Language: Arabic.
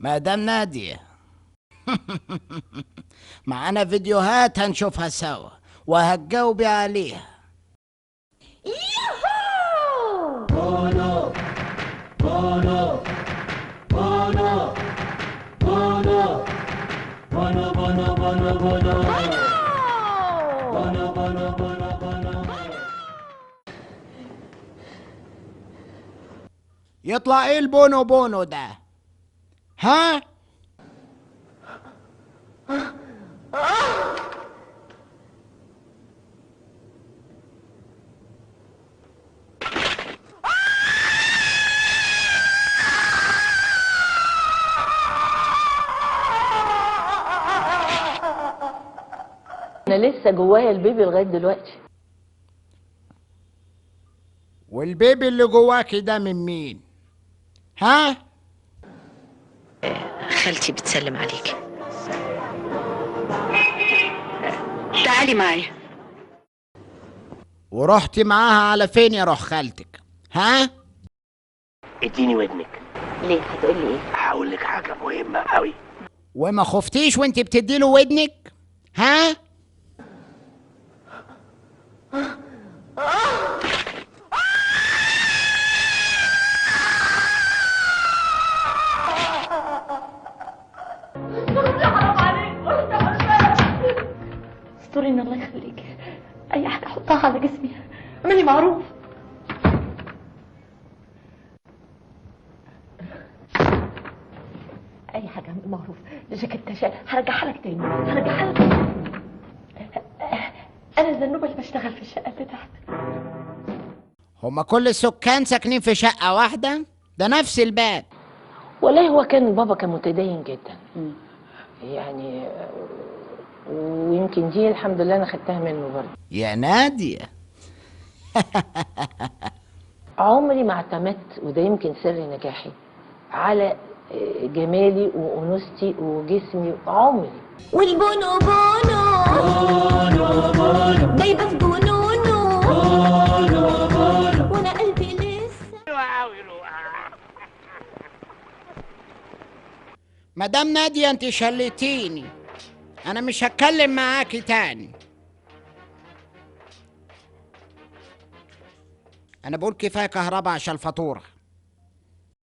مدام نادية. معانا فيديوهات هنشوفها سوا وهتجاوبي عليها. يوهو! بونو بونو بونو بونو بونو بونو بونو بونو بونو بونو بونو بونو. يطلع ايه البونو بونو ده؟ ها؟ انا لسه جوايا البيبي لغايه دلوقتي. والبيبي اللي جواكي ده من مين؟ ها؟ خالتي بتسلم عليك. تعالي معايا. ورحتي معاها على فين يا روح خالتك؟ ها؟ اديني ودنك. ليه؟ هتقولي ايه؟ هقول لك حاجه مهمه قوي. وما خفتيش وانت بتديله ودنك؟ ها؟ استوري ان الله يخليك. اي حاجه احطها على جسمي اعملي معروف. اي حاجه اعمل معروف. جاكيت شال هرجعها لك تاني، هرجعها لك تاني. انا الذنوبه اللي بشتغل في الشقه اللي تحت. هما كل السكان ساكنين في شقة واحدة؟ ده نفس الباب. والله هو بابا كان متدين جدا يعني، ويمكن دي الحمد لله انا خدتها منه برضه. يا نادية. عمري ما اعتمدت، وده يمكن سر نجاحي، على جمالي وانوثتي وجسمي عمري. والبونو بونو بونو بونو دايبه في جنونه بونو بونو وانا قلبي لسه. مدام نادية انت شلتيني، انا مش هتكلم معاكي تاني. انا بقول كفاية كهرباء عشان الفاتورة.